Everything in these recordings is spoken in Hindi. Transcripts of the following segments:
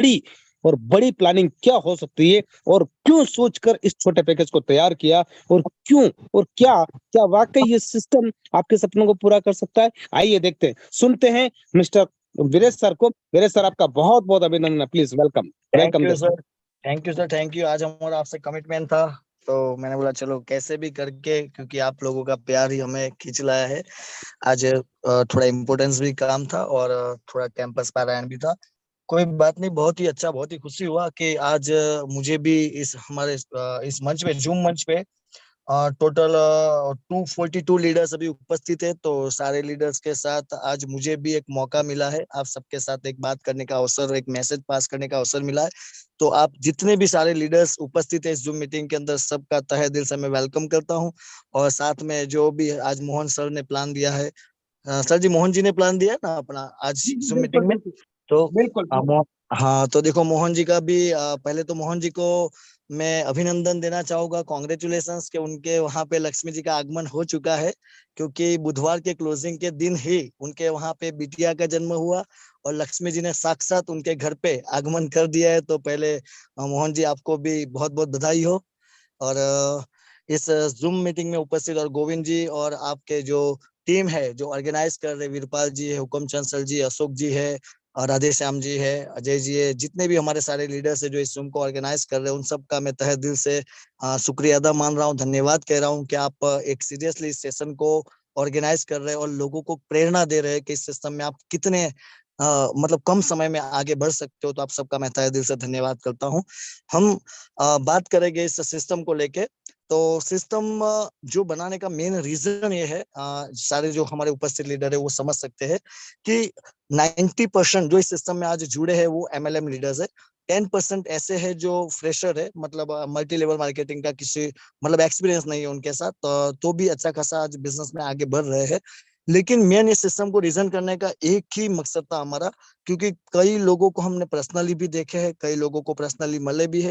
बड़ी और बड़ी प्लानिंग क्या हो सकती है, और क्यों सोचकर इस छोटे पैकेज को तैयार किया, और क्यों, और क्या क्या वाकई ये सिस्टम आपके सपनों को पूरा कर सकता है? आइए देखते हैं, सुनते हैं मिस्टर वीरेश सर को। वीरेश सर, आपका बहुत बहुत अभिनंदन, please welcome. Thank welcome you sir. Sir. Thank you sir, thank you. आज हमारा आपसे कमिटमेंट था, तो मैंने बोला चलो कैसे भी करके, क्योंकि आप लोगों का प्यार ही हमें खींच लाया है। आज थोड़ा इम्पोर्टेंस भी काम था और थोड़ा कैंपस पारायण भी था। कोई बात नहीं, बहुत ही अच्छा, बहुत ही खुशी हुआ कि आज मुझे भी इस हमारे इस मंच पे, जूम मंच पे टोटल 242 लीडर्स अभी उपस्थित है। तो सारे लीडर्स के साथ आज मुझे भी एक मौका मिला है, आप सबके साथ एक बात करने का अवसर, एक मैसेज पास करने का अवसर मिला है। तो आप जितने भी सारे लीडर्स उपस्थित है इस जूम मीटिंग के अंदर, सबका तहे दिल से मैं वेलकम करता हूं। और साथ में जो भी आज मोहन सर ने प्लान दिया है, सर जी, मोहन जी ने प्लान दिया है ना अपना आज जूम बिल्कुल मीटिंग में। बिल्कुल। तो बिल्कुल हाँ, तो देखो मोहन जी का भी पहले तो मोहन जी को मैं अभिनंदन देना चाहूंगा, कॉन्ग्रेचुलेशंस कि उनके वहां पे लक्ष्मी जी का आगमन हो चुका है। क्योंकि बुधवार के क्लोजिंग के दिन ही उनके वहां पे बिटिया का जन्म हुआ और लक्ष्मी जी ने साक्षात उनके घर पे आगमन कर दिया है। तो पहले मोहन जी, आपको भी बहुत बहुत बधाई हो। और इस जूम मीटिंग में उपस्थित और गोविंद जी और आपके जो टीम है जो ऑर्गेनाइज कर रहे, वीरपाल जी है, हुक्म चंद सर जी, अशोक जी है, और राधे श्याम जी है, अजय जी है, जितने भी हमारे सारे लीडर्स है जो इस जूम को ऑर्गेनाइज कर रहे हैं, उन सब का मैं तहे दिल से शुक्रिया अदा मान रहा हूँ, धन्यवाद कह रहा हूँ कि आप एक सीरियसली इस सेशन को ऑर्गेनाइज कर रहे हैं और लोगों को प्रेरणा दे रहे हैं कि इस सिस्टम में आप कितने मतलब कम समय में आगे बढ़ सकते हो। तो आप सबका मैं तहे दिल से धन्यवाद करता हूँ। हम बात करेंगे इस सिस्टम को लेके। तो सिस्टम जो बनाने का मेन रीजन ये है, सारे जो हमारे उपस्थित लीडर है वो समझ सकते हैं कि 90% जो इस सिस्टम में आज जुड़े हैं वो एमएलएम लीडर्स है। 10% ऐसे है जो फ्रेशर है, मतलब मल्टी लेवल मार्केटिंग का किसी मतलब एक्सपीरियंस नहीं है उनके साथ, तो भी अच्छा खासा आज बिजनेस में आगे बढ़ रहे हैं। लेकिन मेन इस सिस्टम को रीजन करने का एक ही मकसद था हमारा, क्योंकि कई लोगों को हमने पर्सनली भी देखे हैं, कई लोगों को पर्सनली मिले भी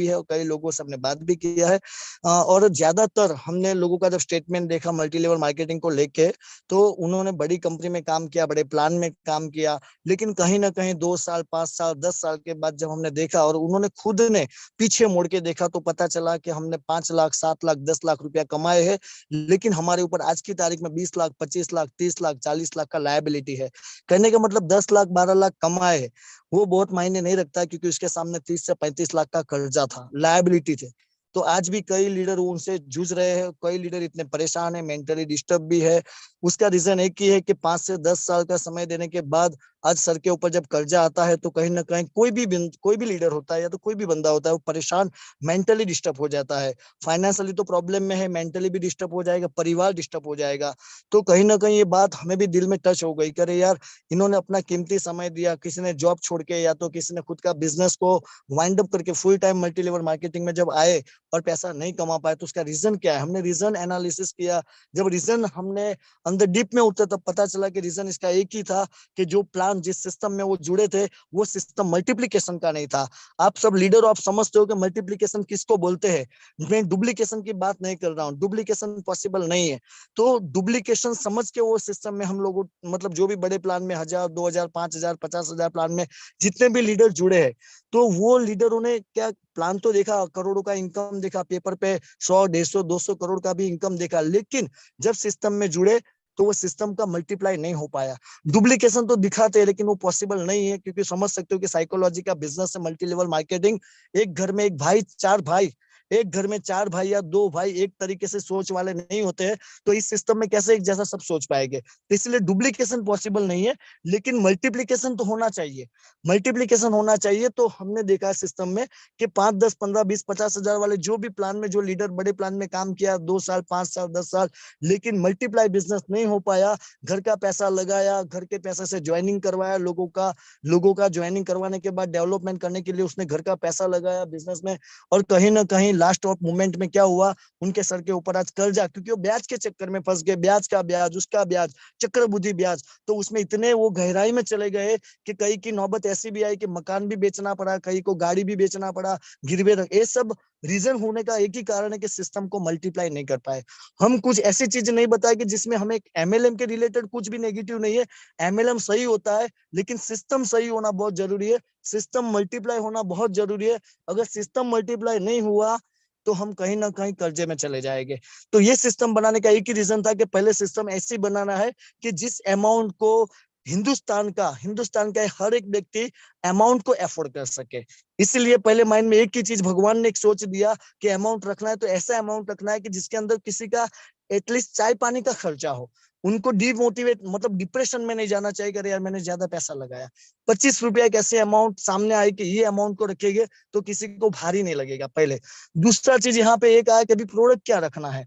है और कई लोगों से हमने बात भी किया है। और ज्यादातर हमने लोगों का जब स्टेटमेंट देखा मल्टी लेवल मार्केटिंग को लेके, तो उन्होंने बड़ी कंपनी में काम किया, बड़े प्लान में काम किया, लेकिन कहीं ना कहीं 2 साल, 5 साल, 10 साल के बाद जब हमने देखा और उन्होंने खुद ने पीछे मुड़ के देखा, तो पता चला कि हमने 5 लाख, 7 लाख, 10 लाख रुपया कमाए हैं, लेकिन हमारे ऊपर आज की तारीख में 20 लाख, 25 लाख, 30 लाख, 40 लाख का लायबिलिटी है। कहने का मतलब 10 लाख, 12 लाख कमाए है, वो बहुत मायने नहीं रखता, क्योंकि उसके सामने 30 से 35 लाख का कर्जा था, लायबिलिटी थे। तो आज भी कई लीडर उनसे जूझ रहे हैं, कई लीडर इतने परेशान है, मेंटली डिस्टर्ब भी है। उसका रीजन एक ही है कि 5 से 10 साल का समय देने के बाद आज सर के ऊपर जब कर्जा आता है, तो कहीं ना कहीं कोई भी लीडर होता है या तो कोई भी बंदा होता है, वो परेशान, मेंटली डिस्टर्ब हो जाता है। फाइनेंशियली तो प्रॉब्लम में है, मेंटली भी डिस्टर्ब हो जाएगा, परिवार डिस्टर्ब हो जाएगा। तो कहीं ना कहीं ये बात हमें भी दिल में टच हो गई, करे यार, इन्होंने अपना कीमती समय दिया, किसी ने जॉब छोड़ के या तो किसी ने खुद का बिजनेस को वाइंड अप करके full time multi level marketing में जब आए और पैसा नहीं कमा पाए, तो उसका रीजन क्या है? हमने रीजन एनालिसिस किया। जब रीजन हमने अंदर डीप में उतरे, तब पता चला कि रीजन इसका एक ही था कि जो प्लान, जिस सिस्टम में वो जुड़े थे, वो सिस्टम मल्टीप्लीकेशन का नहीं था। आप सब लीडर, आप समझते हो कि मल्टीप्लीकेशन किसको बोलते हैं। मैं डुप्लीकेशन की बात नहीं कर रहा हूँ, डुप्लीकेशन पॉसिबल नहीं है। तो डुप्लीकेशन समझ के वो सिस्टम में हम लोग, मतलब जो भी बड़े प्लान में 1000, 2000, 5000, 50,000 प्लान में जितने भी लीडर जुड़े हैं, तो वो लीडरों ने क्या प्लान तो देखा, करोड़ों का इनकम देखा, पेपर पे 100, 150, 200 करोड़ का भी इनकम देखा, लेकिन जब सिस्टम में जुड़े तो वो सिस्टम का मल्टीप्लाई नहीं हो पाया। डुप्लीकेशन तो दिखाते हैं, लेकिन वो पॉसिबल नहीं है, क्योंकि समझ सकते हो कि साइकोलॉजी का बिजनेस है मल्टी लेवल मार्केटिंग। एक घर में एक भाई, चार भाई, एक घर में चार भाई या दो भाई एक तरीके से सोच वाले नहीं होते हैं, तो इस सिस्टम में कैसे एक जैसा सब सोच पाएंगे? तो इसलिए डुप्लीकेशन पॉसिबल नहीं है, लेकिन मल्टीप्लीकेशन तो होना चाहिए। मल्टीप्लीकेशन होना चाहिए। तो हमने देखा सिस्टम में कि 5, 10, 15, 20, 50,000 वाले जो भी प्लान में, जो लीडर बड़े प्लान में काम किया 2 साल, 5 साल, 10 साल, लेकिन मल्टीप्लाई बिजनेस नहीं हो पाया। घर का पैसा लगाया, घर के पैसे से ज्वाइनिंग करवाया लोगों का ज्वाइनिंग करवाने के बाद डेवलपमेंट करने के लिए उसने घर का पैसा लगाया बिजनेस में, और कहीं ना कहीं लास्ट ऑफ मोमेंट में क्या हुआ, उनके सर के ऊपर आज कर्जा, क्योंकि वो ब्याज के चक्कर में फंस गए, ब्याज का ब्याज, उसका ब्याज, चक्रवृद्धि ब्याज। तो उसमें इतने वो गहराई में चले गए कि कई की नौबत ऐसी भी आई कि मकान भी बेचना पड़ा, कई को गाड़ी भी बेचना पड़ा, गिरवे रख, ये सब रीजन होने का एक ही कारण है कि सिस्टम को मल्टीप्लाई नहीं कर पाए। हम कुछ ऐसी चीज नहीं बताए कि जिसमें हमें एमएलएम के रिलेटेड कुछ भी नेगेटिव नहीं है। एमएलएम सही होता है, लेकिन सिस्टम सही होना बहुत जरूरी है, सिस्टम मल्टीप्लाई होना बहुत जरूरी है। अगर सिस्टम मल्टीप्लाई नहीं हुआ तो हम कहीं ना कहीं कर्जे में चले जाएंगे। तो ये सिस्टम बनाने का एक ही रीजन था कि पहले सिस्टम ऐसे बनाना है कि जिस अमाउंट को हिंदुस्तान का हर एक व्यक्ति अमाउंट को अफोर्ड कर सके। इसलिए पहले माइंड में एक ही चीज भगवान ने एक सोच दिया कि अमाउंट रखना है तो ऐसा अमाउंट रखना है कि जिसके अंदर किसी का एटलीस्ट चाय पानी का खर्चा हो, उनको डिमोटिवेट मतलब डिप्रेशन में नहीं जाना चाहिए कि यार मैंने ज्यादा पैसा लगाया। 25 रुपया एक ऐसे अमाउंट सामने आए कि ये अमाउंट को रखेंगे तो किसी को भारी नहीं लगेगा पहले। दूसरा चीज यहाँ पे एक आया कि अभी प्रोडक्ट क्या रखना है,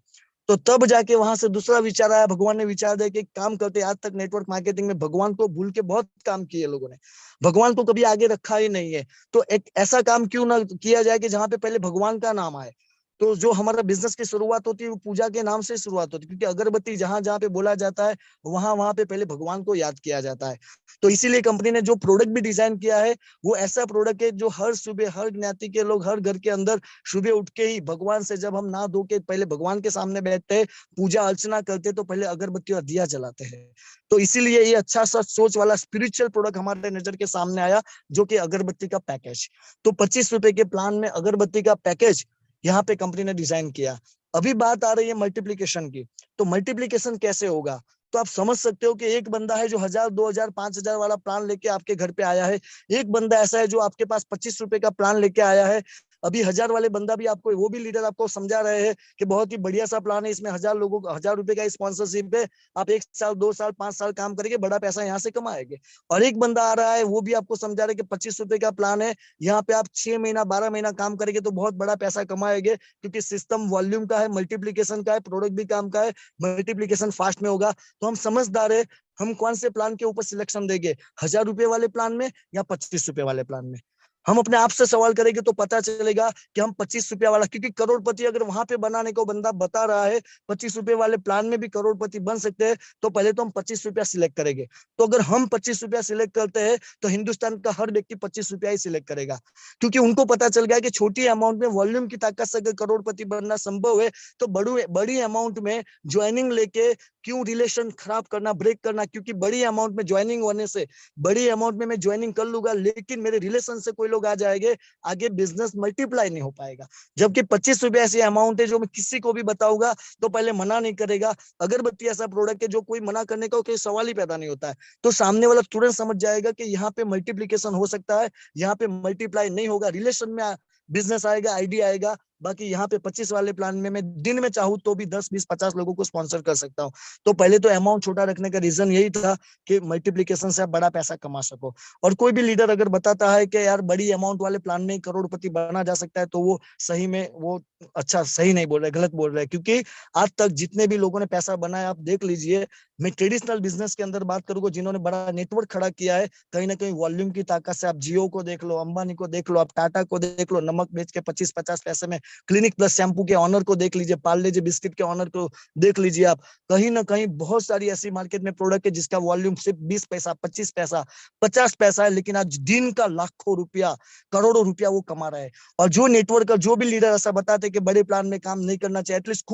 तो तब जाके वहां से दूसरा विचार आया, भगवान ने विचार दिया कि काम करते। आज तक नेटवर्क मार्केटिंग में भगवान को भूल के बहुत काम किए लोगों ने, भगवान को कभी आगे रखा ही नहीं है। तो एक ऐसा काम क्यों ना किया जाए कि जहां पे पहले भगवान का नाम आए। तो जो हमारा बिजनेस की शुरुआत होती है वो पूजा के नाम से शुरुआत होती है, क्योंकि अगरबत्ती जहां जहां पे बोला जाता है वहां वहां पे पहले भगवान को याद किया जाता है। तो इसीलिए कंपनी ने जो प्रोडक्ट भी डिजाइन किया है वो ऐसा प्रोडक्ट है जो हर सुबह हर ज्ञाति के लोग हर घर के अंदर सुबह उठ के ही भगवान से जब हम नहा धो के पहले भगवान के सामने बैठते हैं, पूजा अर्चना करते तो पहले अगरबत्ती और दिया जलाते हैं। तो इसीलिए ये अच्छा सा सोच वाला स्पिरिचुअल प्रोडक्ट हमारे नजर के सामने आया, जो कि अगरबत्ती का पैकेज। तो 25 रुपए के प्लान में अगरबत्ती का पैकेज यहाँ पे कंपनी ने डिजाइन किया। अभी बात आ रही है मल्टीप्लीकेशन की। तो मल्टीप्लीकेशन कैसे होगा, तो आप समझ सकते हो कि एक बंदा है जो 1000 2000 5000 वाला प्लान लेके आपके घर पे आया है, एक बंदा ऐसा है जो आपके पास 25 रुपए का प्लान लेके आया है। अभी 1000 वाले बंदा भी आपको, वो भी लीडर आपको समझा रहे हैं कि बहुत ही बढ़िया सा प्लान है, इसमें 1000 लोगों को 1000 रुपए का स्पॉन्सरशिप है, आप 1 साल 2 साल 5 साल काम करेंगे, बड़ा पैसा यहाँ से कमाएंगे। और एक बंदा आ रहा है वो भी आपको समझा रहा है कि 25 रुपए का प्लान है, यहाँ पे आप 6 महीना 12 महीना काम करेंगे तो बहुत बड़ा पैसा कमाएंगे, क्योंकि सिस्टम वॉल्यूम का है, मल्टीप्लीकेशन का है, प्रोडक्ट भी काम का है, मल्टीप्लीकेशन फास्ट में होगा। तो हम समझदार है, हम कौन से प्लान के ऊपर सिलेक्शन देंगे, 1000 रुपए वाले प्लान में या 25 रुपए वाले प्लान में। हम अपने आप से सवाल करेंगे तो पता चलेगा कि हम 25 रुपया वाला, क्योंकि करोड़पति अगर वहां पे बनाने को बंदा बता रहा है 25 रुपए वाले प्लान में भी करोड़पति बन सकते हैं, तो पहले तो हम 25 रुपया सिलेक्ट करेंगे। तो अगर हम 25 रुपया सिलेक्ट करते हैं तो हिंदुस्तान का हर व्यक्ति 25 रुपया ही सिलेक्ट करेगा, क्योंकि उनको पता चल गया कि छोटी अमाउंट में वॉल्यूम की ताकत से अगर करोड़पति बनना संभव है तो बड़ी अमाउंट में ज्वाइनिंग लेके क्यों रिलेशन खराब करना, ब्रेक करना। क्योंकि बड़ी अमाउंट में ज्वाइनिंग होने से, बड़ी अमाउंट में मैं ज्वाइनिंग कर लूंगा लेकिन मेरे रिलेशन से कोई लोग आ जाएंगे, आगे बिजनेस मल्टीप्लाई नहीं हो पाएगा। जबकि 25 रुपए ऐसी अमाउंट है जो मैं किसी को भी बताऊंगा तो पहले मना नहीं करेगा। अगरबत्ती ऐसा प्रोडक्ट है जो कोई मना करने का कोई सवाल ही पैदा नहीं होता है, तो सामने वाला तुरंत समझ जाएगा कि यहाँ पे मल्टीप्लीकेशन हो सकता है, यहाँ पे मल्टीप्लाई नहीं होगा, रिलेशन में बिजनेस आएगा, आइडिया आएगा। बाकी यहाँ पे 25 वाले प्लान में मैं दिन में चाहूँ तो भी 10 20 50 लोगों को स्पॉन्सर कर सकता हूँ। तो पहले तो अमाउंट छोटा रखने का रीजन यही था कि मल्टीप्लीकेशन से आप बड़ा पैसा कमा सको। और कोई भी लीडर अगर बताता है कि यार बड़ी अमाउंट वाले प्लान में करोड़पति बना जा सकता है, तो वो सही में वो सही नहीं बोल रहे, गलत बोल रहे हैं। क्योंकि आज तक जितने भी लोगों ने पैसा बनाया आप देख लीजिए, मैं ट्रेडिशनल बिजनेस के अंदर बात करूंगा, जिन्होंने बड़ा नेटवर्क खड़ा किया है, कहीं ना कहीं वॉल्यूम की ताकत से आप जियो को देख लो, अंबानी को देख लो, आप टाटा को देख लो, नमक बेच के 25-50 पैसे में क्लिनिक प्लस शैम्पू के ऑनर को देख लीजिए, पार्ले जी बिस्किट के ऑनर को देख लीजिए आप। कहीं ना कहीं बहुत सारी ऐसी मार्केट में प्रोडक्ट है जिसका वॉल्यूम सिर्फ 20 पैसा 25 पैसा 50 पैसा है, लेकिन आज दिन का लाखों रुपया करोड़ों रुपया वो कमा रहा है। और जो नेटवर्क का जो भी लीडर ऐसा बताते कि बड़े प्लान में काम नहीं करना चाहिए, एटलीस्ट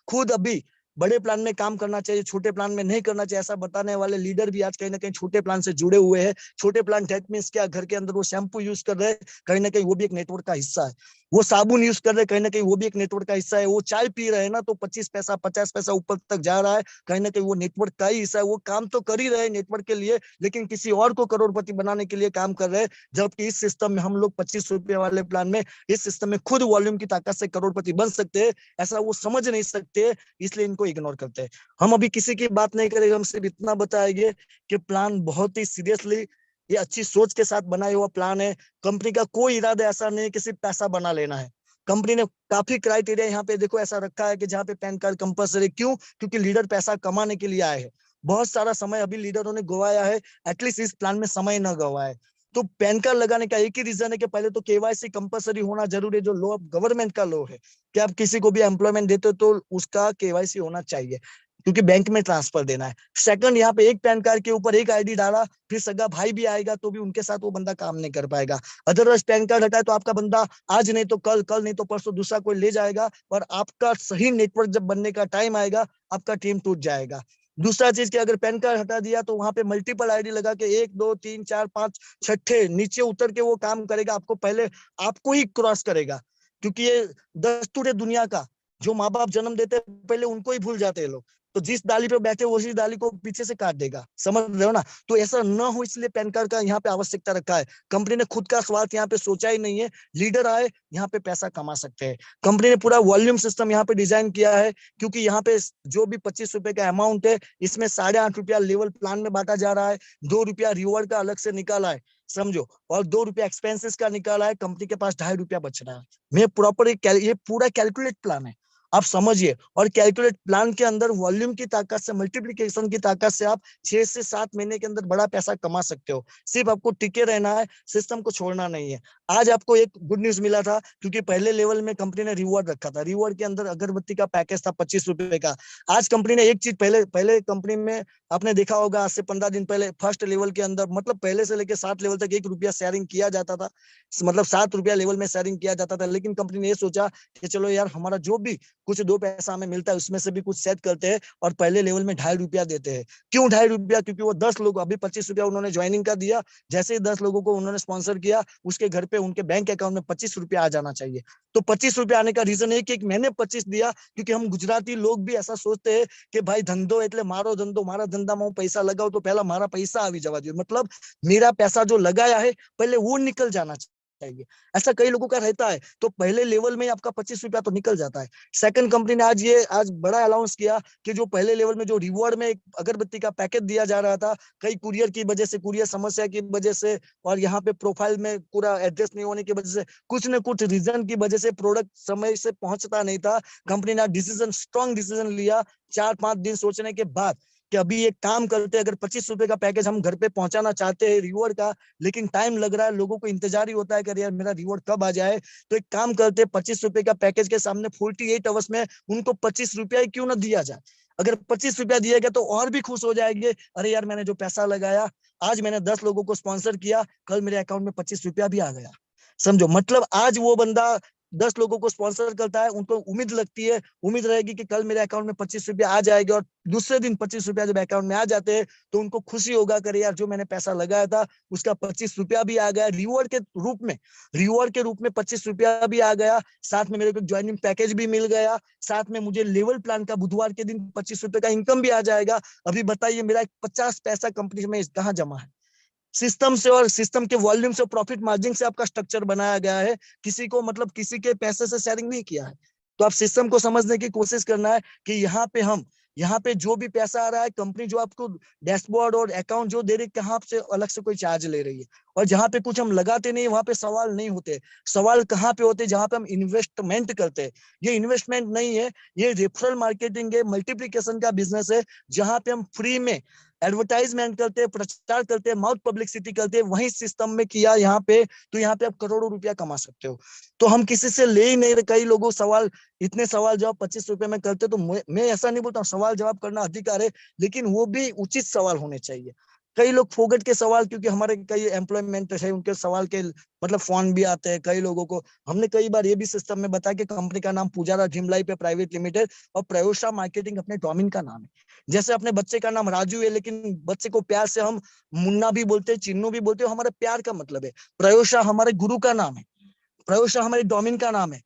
खुद अभी बड़े प्लान में काम करना चाहिए, छोटे प्लान में नहीं करना चाहिए, ऐसा बताने वाले लीडर भी आज कहीं ना कहीं छोटे प्लान से जुड़े हुए हैं। छोटे प्लान दैट मींस क्या, घर के अंदर वो शैम्पू यूज कर रहे हैं, कहीं ना कहीं वो भी एक नेटवर्क का हिस्सा है। वो साबुन यूज कर रहे हैं, कहीं ना कहीं वो भी एक नेटवर्क का हिस्सा है। वो चाय पी रहे हैं ना, तो 25 पैसा 50 पैसा ऊपर तक जा रहा है, कहीं ना कहीं वो नेटवर्क का ही हिस्सा है। वो काम तो कर ही रहे हैं नेटवर्क के लिए, लेकिन किसी और को करोड़पति बनाने के लिए काम कर रहे हैं। जबकि इस सिस्टम में हम लोग 25 रुपए वाले प्लान में, इस सिस्टम में खुद वॉल्यूम की ताकत से करोड़पति बन सकते हैं, ऐसा वो समझ नहीं सकते, इसलिए इनको इग्नोर करते हैं। हम अभी किसी की बात नहीं करेंगे, हम सिर्फ इतना बताएंगे कि प्लान बहुत ही सीरियसली, ये अच्छी सोच के साथ बनाया हुआ प्लान है। कंपनी का कोई इरादा ऐसा नहीं है कि सिर्फ पैसा बना लेना है। कंपनी ने काफी क्राइटेरिया यहाँ पे देखो ऐसा रखा है कि जहाँ पे पैन कार्ड कंपलसरी। क्यों? क्योंकि लीडर पैसा कमाने के लिए आए हैं। बहुत सारा समय अभी लीडरों ने गवाया है, एटलीस्ट इस प्लान में समय न गवाए। तो पैन कार्ड लगाने का एक ही रीजन है कि पहले तो केवाईसी कंपलसरी होना जरूरी है, जो लॉ गवर्नमेंट का लॉ है कि आप किसी को भी एम्प्लॉयमेंट देते हो तो उसका केवाईसी होना चाहिए। क्योंकि बैंक में ट्रांसफर देना है। सेकंड, यहाँ पे एक पैन कार्ड के ऊपर एक आईडी डाला, फिर सगा भाई भी आएगा तो भी उनके साथ वो बंदा काम नहीं कर पाएगा। अदरवाइज पैन कार्ड हटाए तो आपका बंदा आज नहीं तो कल, कल नहीं तो परसों दूसरा कोई ले जाएगा, और आपका सही नेटवर्क जब बनने का टाइम आएगा आपका टीम टूट जाएगा। दूसरा चीज कि अगर पैन कार्ड हटा दिया तो वहां पे मल्टीपल आईडी लगा के 1 2 3 4 5 छठे नीचे उतर के वो काम करेगा, आपको पहले आपको ही क्रॉस करेगा। क्योंकि ये दस्तूर है दुनिया का, जो माँ बाप जन्म देते हैं पहले उनको ही भूल जाते हैं लोग, तो जिस डाली पे बैठे उसी डाली को पीछे से काट देगा, समझ रहे हो ना। तो ऐसा न हो इसलिए पैन कार्ड का यहाँ पे आवश्यकता रखा है। कंपनी ने खुद का स्वार्थ यहाँ पे सोचा ही नहीं है, लीडर आए यहाँ पे पैसा कमा सकते हैं। कंपनी ने पूरा वॉल्यूम सिस्टम यहाँ पे डिजाइन किया है, क्योंकि यहाँ पे जो भी 25 रुपए का अमाउंट है इसमें 8.5 रुपया लेवल प्लान में बांटा जा रहा है, 2 रुपया रिवॉर्ड का अलग से निकाला है, समझो, और 2 रुपया एक्सपेंसेस का निकाला है। कंपनी के पास 2.5 रुपया बच रहा है। मैं प्रॉपर ये पूरा कैलकुलेट प्लान है, आप समझिए। और कैलकुलेट प्लान के अंदर वॉल्यूम की ताकत से, मल्टीप्लिकेशन की ताकत से आप 6 से 7 महीने के अंदर बड़ा पैसा कमा सकते हो। सिर्फ आपको टिके रहना है, सिस्टम को छोड़ना नहीं है। आज आपको एक गुड न्यूज मिला था, क्योंकि पहले लेवल में कंपनी ने रिवॉर्ड रखा था, रिवॉर्ड के अंदर अगरबत्ती का पैकेज था 25 रुपए का। आज कंपनी ने एक चीज, पहले पहले कंपनी में आपने देखा होगा आज से 15 दिन पहले फर्स्ट लेवल के अंदर, मतलब पहले से लेकर 7 लेवल तक 1 रुपया शेयरिंग किया जाता था, मतलब 7 रुपया लेवल में शेयरिंग किया जाता था। लेकिन कंपनी ने ये सोचा कि चलो यार, हमारा जो भी कुछ 2 पैसा हमें मिलता है उसमें से भी कुछ सेट करते हैं, और पहले लेवल में 2.5 रुपया देते हैं। क्यों 2.5 रुपया? क्योंकि वो 10 लोग, अभी 25 रुपया उन्होंने ज्वाइनिंग का दिया, जैसे ही 10 लोगों को उन्होंने स्पॉन्सर किया, उसके घर पे उनके बैंक अकाउंट में 25 रुपया आ जाना चाहिए। तो 25 रुपया आने का रीजन है कि मैंने 25 दिया, क्योंकि हम गुजराती लोग भी ऐसा सोचते हैं कि भाई धंधो एटले मारो धंधो, मारा धंधा में पैसा लगाओ तो पहला मारा पैसा आवी जवा दो, मतलब मेरा पैसा जो लगाया है पहले वो निकल जाना चाहिए। ऐसा कई लोगों का रहता है, तो पहले लेवल में आपका 25 रुपया तो निकल जाता है। सेकंड, कंपनी ने आज बड़ा अनाउंस किया कि जो पहले लेवल में जो रिवॉर्ड में एक अगरबत्ती का पैकेज दिया जा रहा था, कई कुरियर की वजह से, कुरियर समस्या की वजह से, और यहाँ पे प्रोफाइल में पूरा एड्रेस नहीं होने की वजह से, कुछ न कुछ रीजन की वजह से प्रोडक्ट समय से पहुंचता नहीं था। कंपनी ने डिसीजन, स्ट्रॉन्ग डिसीजन लिया 4-5 दिन सोचने के बाद कि अभी एक काम करते हैं, अगर 25 रुपए का पैकेज हम घर पे पहुंचाना चाहते हैं रिवॉर्ड का, लेकिन टाइम लग रहा है, लोगों को इंतजार ही होता है कि यार मेरा रिवॉर्ड कब आ जाए, तो एक काम करते हैं 25 रुपए का पैकेज के सामने 48 आवर्स में उनको 25 रुपया ही क्यों ना दिया जाए। अगर 25 रुपया दिया गया तो और भी खुश हो जाएंगे, अरे यार मैंने जो पैसा लगाया, आज मैंने 10 लोगों को स्पॉन्सर किया, कल मेरे अकाउंट में 25 रुपया भी आ गया, समझो। मतलब आज वो बंदा 10 लोगों को स्पॉन्सर करता है, उनको उम्मीद लगती है, उम्मीद रहेगी कि कल मेरे अकाउंट में 25 रुपया आ जाएगा, और दूसरे दिन 25 रुपया जब अकाउंट में आ जाते हैं तो उनको खुशी होगा कि यार जो मैंने पैसा लगाया था उसका 25 रुपया भी आ गया रिवॉर्ड के रूप में, रिवॉर्ड के रूप में 25 रुपया भी आ गया, साथ में मेरे को ज्वाइनिंग पैकेज भी मिल गया, साथ में मुझे लेवल प्लान का बुधवार के दिन 25 रुपए का इनकम भी आ जाएगा। अभी बताइए मेरा 50 पैसा कंपनी में कहाँ जमा है? सिस्टम से, और सिस्टम के वॉल्यूम से, प्रॉफिट मार्जिन से आपका स्ट्रक्चर बनाया गया है, किसी को मतलब किसी के पैसे से शेयरिंग नहीं किया है। तो आप सिस्टम को समझने की कोशिश करना है कि यहाँ पे जो भी पैसा आ रहा है, कंपनी जो आपको डैशबोर्ड और अकाउंट जो दे रही है, कहाँ से अलग से कोई चार्ज ले रही है। और जहां पे कुछ हम लगाते नहीं, वहां पे सवाल नहीं होते। सवाल कहाँ पे होते? जहां पे हम इन्वेस्टमेंट करते हैं। ये इन्वेस्टमेंट नहीं है, ये रेफरल मार्केटिंग है, मल्टीप्लिकेशन का बिजनेस है, जहां पे हम फ्री में एडवर्टाइजमेंट करते हैं, प्रचार करते हैं, माउथ पब्लिसिटी करते हैं। वही सिस्टम में किया यहाँ पे, तो यहाँ पे आप करोड़ों रुपया कमा सकते हो। तो हम किसी से ले ही नहीं रहे। कई लोगों सवाल, इतने सवाल जवाब 25 रुपए में करते, तो मैं ऐसा नहीं बोलता, सवाल जवाब करना अधिकार है, लेकिन वो भी उचित सवाल होने चाहिए। कई लोग फोगट के सवाल, क्योंकि हमारे कई एम्प्लॉयमेंट है, उनके सवाल के मतलब फोन भी आते हैं कई लोगों को। हमने कई बार ये भी सिस्टम में बताया कि कंपनी का नाम पुजारा ड्रीम लाइफ है प्राइवेट लिमिटेड, और प्रयोशा मार्केटिंग अपने डोमेन का नाम है। जैसे अपने बच्चे का नाम राजू है, लेकिन बच्चे को प्यार से हम मुन्ना भी बोलते हैं, चिन्नू भी बोलते हैं, हमारे प्यार का मतलब है। प्रयोशा हमारे गुरु का नाम है, प्रयोशा हमारे डोमेन का नाम है।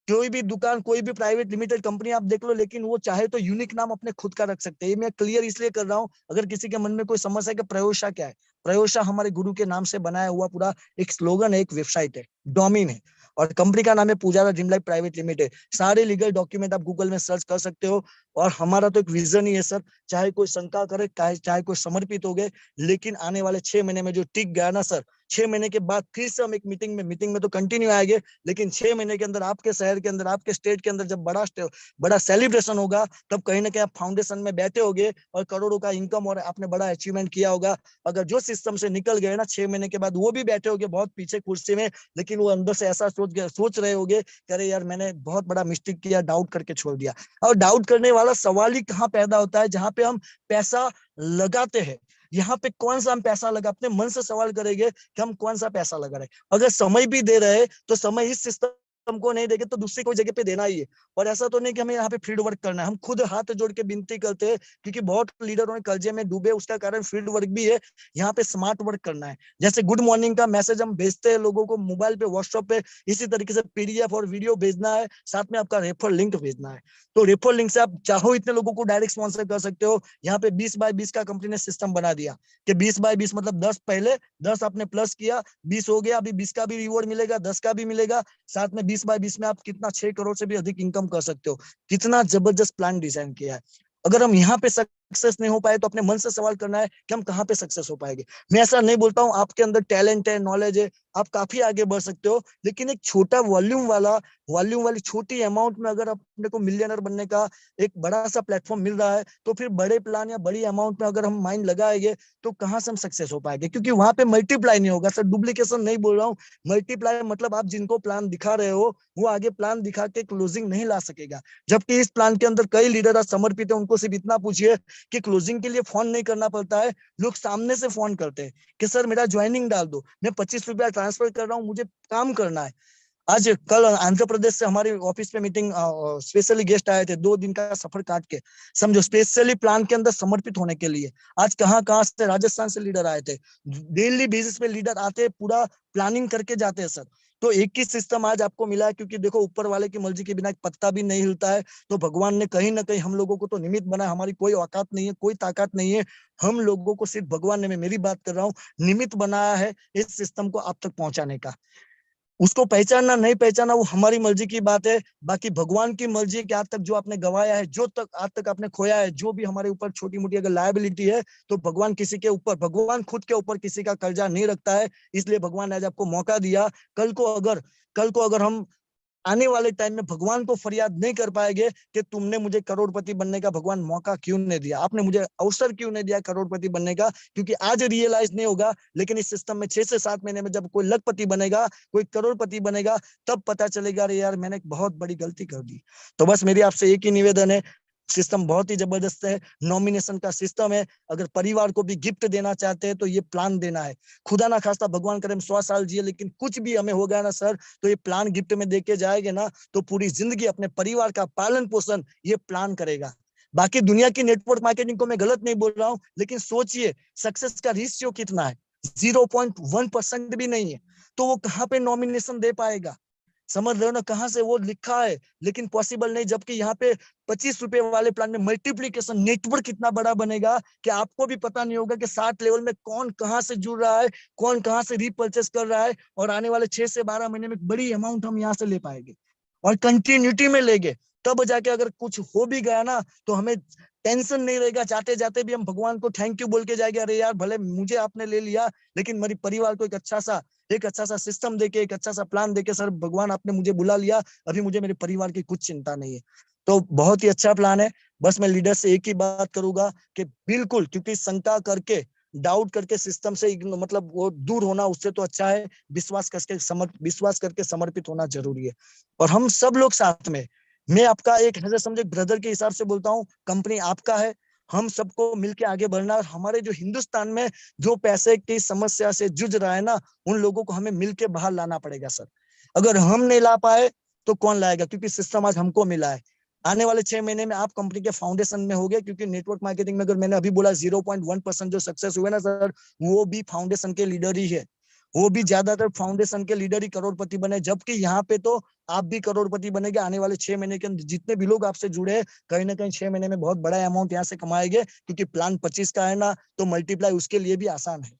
कोई भी दुकान, कोई भी प्राइवेट लिमिटेड कंपनी आप देख लो, लेकिन वो चाहे तो यूनिक नाम अपने खुद का रख सकते हैं। ये मैं क्लियर इसलिए कर रहा हूँ, अगर किसी के मन में कोई समस्या है कि प्रयोशा क्या है, प्रयोशा हमारे गुरु के नाम से बनाया हुआ पूरा एक स्लोगन है, एक वेबसाइट है, डोमेन है, और कंपनी का नाम है Pujara dream life private limited. सारे लीगल डॉक्यूमेंट आप गूगल में सर्च कर सकते हो। और हमारा तो एक विजन ही है सर, चाहे कोई शंका करे, चाहे कोई समर्पित हो गए, लेकिन आने वाले 6 महीने में जो टिक गया ना सर, 6 महीने के बाद फिर से हम एक मीटिंग में तो कंटिन्यू आएंगे, लेकिन 6 महीने के अंदर आपके शहर के अंदर, आपके स्टेट के अंदर जब बड़ा सेलिब्रेशन होगा, तब कहीं ना कहीं आप फाउंडेशन में बैठे होगे और करोड़ों का इनकम और आपने बड़ा अचीवमेंट किया होगा। अगर जो सिस्टम से निकल गए ना 6 महीने के बाद, वो भी बैठे होगे बहुत पीछे कुर्सी में, लेकिन वो अंदर से ऐसा सोच रहे होगे कि अरे यार मैंने बहुत बड़ा मिस्टेक किया, डाउट करके छोड़ दिया। और डाउट करने वाला सवाल ही कहाँ पैदा होता है, जहां पे हम पैसा लगाते हैं। यहाँ पे कौन सा हम पैसा लगा, अपने मन से सवाल करेंगे कि हम कौन सा पैसा लगा रहे। अगर समय भी दे रहे तो समय इस सिस्टम को नहीं देंगे तो दूसरी कोई जगह पे देना ही है। और ऐसा तो नहीं कि हमें यहाँ पे फील्ड वर्क करना है, हम खुद हाथ जोड़ के विनती करते हैं, क्योंकि बहुत लीडरों ने कर्जे में डूबे, उसका कारण फील्ड वर्क भी है। यहाँ पे स्मार्ट वर्क करना है। जैसे गुड मॉर्निंग का मैसेज हम भेजते हैं लोगों को मोबाइल पे, व्हाट्सएप पे, इसी तरीके से पीडीएफ और वीडियो भेजना है, साथ में आपका रेफर लिंक भेजना है। तो रेफर लिंक से आप चाहो इतने लोगों को डायरेक्ट स्पॉन्सर कर सकते हो। यहाँ पे 20x20 का कंपनी ने सिस्टम बना दिया कि 20x20 मतलब 10 पहले, 10 आपने प्लस किया, 20 हो गया, अभी 20 का भी रिवॉर्ड मिलेगा, 10 का भी मिलेगा, साथ में 20x20 में आप कितना 6 करोड़ से भी अधिक इनकम कर सकते हो। कितना जबरदस्त प्लान डिजाइन किया है। अगर हम यहाँ पे सक्सेस नहीं हो पाए तो अपने मन से सवाल करना है कि हम कहाँ पे सक्सेस हो पाएंगे। मैं ऐसा नहीं बोलता हूँ, आपके अंदर टैलेंट है, नॉलेज है, आप काफी आगे बढ़ सकते हो, लेकिन एक छोटा वॉल्यूम वाली छोटी अमाउंट में अगर अपने को मिलियनर बनने का एक बड़ा सा प्लेटफॉर्म मिल रहा है, तो फिर बड़े प्लान या बड़ी अमाउंट में अगर हम माइंड लगाएंगे तो कहाँ से हम सक्सेस हो पाएंगे, क्योंकि वहां पे मल्टीप्लाई नहीं होगा। सर डुप्लीकेशन नहीं बोल रहा हूँ, मल्टीप्लाई मतलब आप जिनको प्लान दिखा रहे हो वो आगे प्लान दिखा के क्लोजिंग नहीं ला सकेगा। जबकि इस प्लान के अंदर कई लीडर आज समर्पित है, उनको सिर्फ इतना पूछिए कि क्लोजिंग के लिए फोन नहीं करना पड़ता है, लोग सामने से फोन करते हैं कि सर मेरा ज्वाइनिंग डाल दो, मैं 25 रुपया ट्रांसफर कर रहा हूँ, मुझे काम करना है। आज कल आंध्र प्रदेश से हमारे ऑफिस पे मीटिंग स्पेशली गेस्ट आए थे, 2 दिन का सफर काट के, समझो स्पेशली प्लान के अंदर समर्पित होने के लिए। आज कहाँ से राजस्थान से लीडर आए थे, डेली बेसिस पे लीडर आते हैं, पूरा प्लानिंग करके जाते हैं सर। तो एक ही सिस्टम आज आपको मिला है, क्योंकि देखो ऊपर वाले की मर्जी के बिना एक पत्ता भी नहीं हिलता है। तो भगवान ने कहीं ना कहीं हम लोगों को तो निमित्त बना, हमारी कोई औकात नहीं है, कोई ताकत नहीं है, हम लोगों को सिर्फ भगवान ने, मैं मेरी बात कर रहा हूँ, निमित्त बनाया है इस सिस्टम को आप तक पहुंचाने का। उसको पहचानना नहीं पहचाना वो हमारी मर्जी की बात है। बाकी भगवान की मर्जी है कि आज तक जो आपने गवाया है, जो तक आज तक आपने खोया है, जो भी हमारे ऊपर छोटी मोटी अगर लायबिलिटी है, तो भगवान किसी के ऊपर, भगवान खुद के ऊपर किसी का कर्जा नहीं रखता है। इसलिए भगवान ने आज आपको मौका दिया। कल को अगर हम आने वाले टाइम में भगवान को फरियाद नहीं कर पाएंगे कि तुमने मुझे करोड़पति बनने का भगवान मौका क्यों नहीं दिया, आपने मुझे अवसर क्यों नहीं दिया करोड़पति बनने का, क्योंकि आज रियलाइज नहीं होगा, लेकिन इस सिस्टम में 6 से 7 महीने में जब कोई लखपति बनेगा, कोई करोड़पति बनेगा, तब पता चलेगा अरे यार मैंने एक बहुत बड़ी गलती कर दी। तो बस मेरी आपसे एक ही निवेदन है, सिस्टम बहुत ही जबरदस्त है, नॉमिनेशन का सिस्टम है। अगर परिवार को भी गिफ्ट देना चाहते हैं तो ये प्लान देना है। खुदा ना खास्ता भगवान करे हम 100 साल जिए, लेकिन कुछ भी हमें हो गया ना सर, तो ये प्लान गिफ्ट में देके जाएंगे ना, तो पूरी जिंदगी अपने परिवार का पालन पोषण ये प्लान करेगा। बाकी दुनिया की नेटवर्क मार्केटिंग को मैं गलत नहीं बोल रहा हूँ, लेकिन सोचिए सक्सेस का रेशियो कितना है, 0.1% भी नहीं है, तो वो कहाँ पे नॉमिनेशन दे पाएगा। समझ रहे हो ना, कहाँ से वो लिखा है, लेकिन पॉसिबल नहीं। जबकि यहाँ पे 25 रुपए वाले प्लान में मल्टीप्लीकेशन नेटवर्क कितना बड़ा बनेगा कि आपको भी पता नहीं होगा कि 60 लेवल में कौन कहाँ से जुड़ रहा है, कौन कहाँ से रीपर्चेस कर रहा है, और आने वाले 6 से 12 महीने में बड़ी अमाउंट हम यहाँ से ले पाएंगे और कंटिन्यूटी में लेंगे। तब जाके अगर कुछ हो भी गया ना, तो हमें टेंशन नहीं रहेगा, जाते जाते भी हम भगवान को थैंक यू बोल के जाएंगे, अरे यार भले मुझे आपने ले लिया, लेकिन मेरी परिवार को एक अच्छा सा सिस्टम देके, एक अच्छा सा प्लान देके, सर भगवान आपने मुझे बुला लिया, अभी मुझे मेरे परिवार की कुछ चिंता नहीं है। तो बहुत ही अच्छा प्लान है। बस मैं लीडर से एक ही बात करूंगा कि बिल्कुल, क्योंकि शंका करके, डाउट करके सिस्टम से मतलब वो दूर होना उससे तो अच्छा है विश्वास करके समर्पित होना जरूरी है। और हम सब लोग साथ में, मैं आपका एक समझे ब्रदर के हिसाब से बोलता हूँ, कंपनी आपका है, हम सबको मिलके आगे बढ़ना। और हमारे जो हिंदुस्तान में जो पैसे की समस्या से जूझ रहा है ना, उन लोगों को हमें मिलके बाहर लाना पड़ेगा सर। अगर हम नहीं ला पाए तो कौन लाएगा, क्योंकि सिस्टम आज हमको मिला है। आने वाले 6 महीने में आप कंपनी के फाउंडेशन में हो गए, क्योंकि नेटवर्क मार्केटिंग में अगर मैंने अभी बोला 0.1% जो सक्सेस हुए ना सर, वो भी फाउंडेशन के लीडर ही है। वो भी ज्यादातर फाउंडेशन के लीडर ही करोड़पति बने, जबकि यहाँ पे तो आप भी करोड़पति बनेंगे आने वाले 6 महीने के अंदर। जितने भी लोग आपसे जुड़े हैं, कहीं ना कहीं 6 महीने में बहुत बड़ा अमाउंट यहाँ से कमाएंगे, क्योंकि प्लान 25 का है ना, तो मल्टीप्लाई उसके लिए भी आसान है।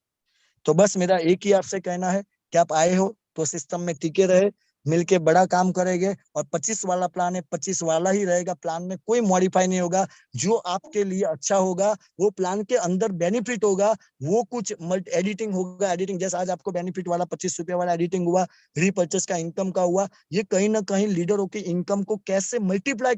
तो बस मेरा एक ही आपसे कहना है कि आप आए हो तो सिस्टम में टिके रहे, मिलके बड़ा काम करेंगे। और 25 वाला प्लान है, 25 वाला ही रहेगा, प्लान में कोई मॉडिफाई नहीं होगा। जो आपके लिए अच्छा होगा, वो प्लान के अंदर बेनिफिट होगा, वो कुछ एडिटिंग होगा। एडिटिंग जैसे आज आपको बेनिफिट वाला 25 रुपए वाला एडिटिंग हुआ, रीपर्चेस का इनकम का हुआ, ये कहीं ना कहीं लीडरों की इनकम को कैसे मल्टीप्लाई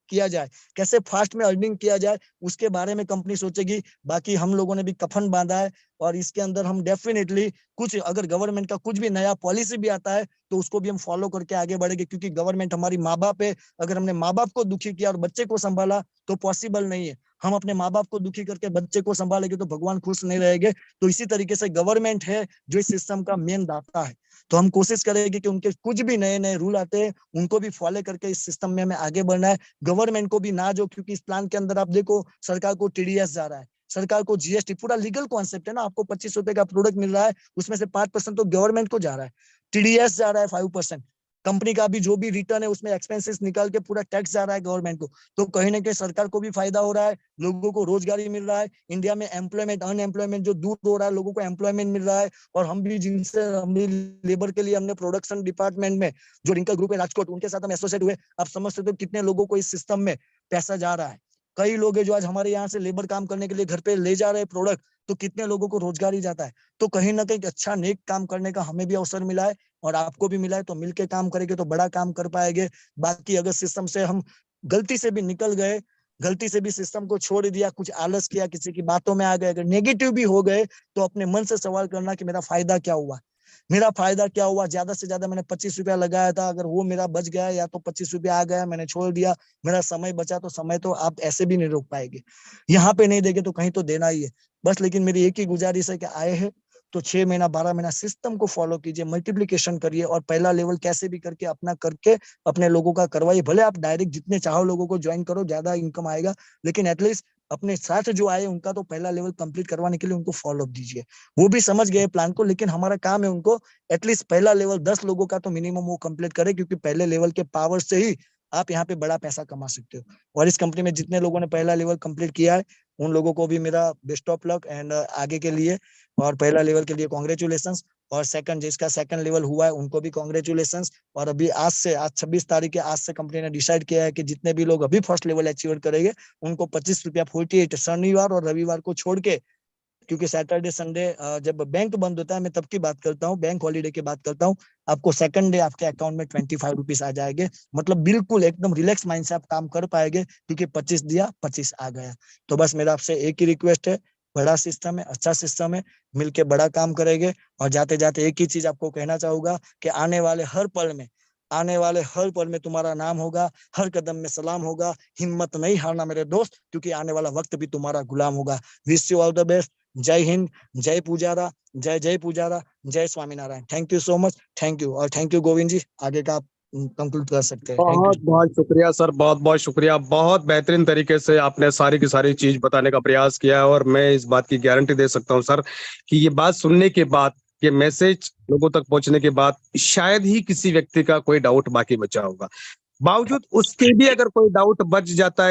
किया जाए, कैसे फास्ट में अर्निंग किया जाए, उसके बारे में कंपनी सोचेगी। बाकी हम लोगों ने भी कफन बांधा है, और इसके अंदर हम डेफिनेटली कुछ, अगर गवर्नमेंट का कुछ भी नया पॉलिसी भी आता है तो उसको भी हम फॉलो करके आगे बढ़ेंगे, क्योंकि गवर्नमेंट हमारी माँ बाप है। अगर हमने माँ बाप को दुखी किया और बच्चे को संभाला तो पॉसिबल नहीं है। हम अपने माँ बाप को दुखी करके बच्चे को संभालेंगे तो भगवान खुश नहीं रहेंगे। तो इसी तरीके से गवर्नमेंट है जो इस सिस्टम का मेन दाता है। तो हम कोशिश करेंगे कि उनके कुछ भी नए नए रूल आते हैं उनको भी फॉलो करके इस सिस्टम में हमें आगे बढ़ना है। गवर्नमेंट को भी ना जो, क्योंकि इस प्लान के अंदर आप देखो सरकार को टीडीएस जा रहा है, सरकार को जीएसटी, पूरा लीगल कॉन्सेप्ट है ना। आपको 25 रुपए का प्रोडक्ट मिल रहा है, उसमें से 5% तो गवर्नमेंट को जा रहा है, टीडीएस जा रहा है 5%, कंपनी का भी जो भी रिटर्न है उसमें एक्सपेंसेस निकाल के पूरा टैक्स जा रहा है गवर्नमेंट को। तो कहीं ना कहीं सरकार को भी फायदा हो रहा है, लोगों को रोजगारी मिल रहा है, इंडिया में एम्प्लॉयमेंट अनएम्प्लॉयमेंट जो दूर हो रहा है, लोगों को एम्प्लॉयमेंट मिल रहा है। और हम भी जिनसे हमने लेबर के लिए हमने प्रोडक्शन डिपार्टमेंट में जो रिंकल ग्रुप है राजकोट, उनके साथ हम एसोसिएट हुए। आप समझ सकते हो कितने लोगों को इस सिस्टम में पैसा जा रहा है। कई लोग हैं जो आज हमारे यहाँ से लेबर काम करने के लिए घर पे ले जा रहे हैं प्रोडक्ट, तो कितने लोगों को रोजगार ही जाता है। तो कहीं ना कहीं अच्छा नेक काम करने का हमें भी अवसर मिला है और आपको भी मिला है, तो मिलके काम करेंगे तो बड़ा काम कर पाएंगे। बाकी अगर सिस्टम से हम गलती से भी निकल गए, गलती से भी सिस्टम को छोड़ दिया, कुछ आलस किया, किसी की बातों में आ गए, अगर नेगेटिव भी हो गए, तो अपने मन से सवाल करना कि मेरा फायदा क्या हुआ, मेरा फायदा क्या हुआ। ज्यादा से ज्यादा मैंने 25 रुपया लगाया था, अगर वो मेरा बच गया या तो 25 रुपया आ गया मैंने छोड़ दिया, मेरा समय बचा, तो समय तो आप ऐसे भी नहीं रोक पाएंगे। यहाँ पे नहीं देंगे तो कहीं तो देना ही है बस। लेकिन मेरी एक ही गुजारिश है कि आए हैं तो 6 महीना 12 महीना सिस्टम को फॉलो कीजिए, मल्टीप्लीकेशन करिए, और पहला लेवल कैसे भी करके अपना करके अपने लोगों का करवाइए। भले आप डायरेक्ट जितने चाहो लोगों को ज्वाइन करो, ज्यादा इनकम आएगा, लेकिन एटलीस्ट अपने साथ जो आए उनका तो पहला लेवल कंप्लीट करवाने के लिए उनको फॉलो अप दीजिए। वो भी समझ गए प्लान को, लेकिन हमारा काम है उनको एटलीस्ट पहला लेवल 10 लोगों का तो मिनिमम वो कंप्लीट करे, क्योंकि पहले लेवल के पावर से ही आप यहाँ पे बड़ा पैसा कमा सकते हो। और इस कंपनी में जितने लोगों ने पहला लेवल कंप्लीट किया है उन लोगों को भी मेरा बेस्ट ऑफ लक एंड आगे के लिए। और पहला लेवल के लिए कॉन्ग्रेचुलेशन, और सेकंड जिसका सेकंड लेवल हुआ है उनको भी कॉन्ग्रेचुलेशन। और अभी आज 26 तारीख के आज से कंपनी ने डिसाइड किया है कि जितने भी लोग अभी फर्स्ट लेवल अचीव करेंगे उनको 25 रुपया 48 शनिवार और रविवार को छोड़ के, क्योंकि सैटरडे संडे जब बैंक बंद होता है मैं तब की बात करता हूँ, बैंक हॉलीडे की बात करता हूँ, आपको सेकंड डे आपके अकाउंट में 25 रुपीज आ जाएंगे। मतलब बिल्कुल एकदम रिलैक्स माइंड से आप काम कर पाएंगे, क्योंकि 25 दिया 25 आ गया। तो बस मेरा आपसे एक ही रिक्वेस्ट है, बड़ा सिस्टम है, अच्छा सिस्टम है, मिलके बड़ा काम करेंगे। और जाते जाते एक ही चीज आपको कहना चाहूंगा कि आने वाले हर पल में, आने वाले हर पल में तुम्हारा नाम होगा, हर कदम में सलाम होगा। हिम्मत नहीं हारना मेरे दोस्त, क्योंकि आने वाला वक्त भी तुम्हारा गुलाम होगा। Wish you all the best. जय हिंद, जय पुजारा, जय जय पुजारा, जय Swaminarayan. Thank you so much, thank you. और थैंक यू गोविंद जी, आगे का आप कंक्लूड कर सकते हैं। Thank you. बहुत बहुत शुक्रिया सर, बहुत बहुत शुक्रिया। बहुत बेहतरीन तरीके से आपने सारी की सारी चीज बताने का प्रयास किया है, और मैं इस बात की गारंटी दे सकता हूँ सर कि ये बात सुनने के बाद, ये मैसेज लोगों तक पहुंचने के बाद शायद ही किसी व्यक्ति का कोई डाउट बाकी बचा होगा। बावजूद उसके भी अगर कोई डाउट बच जाता है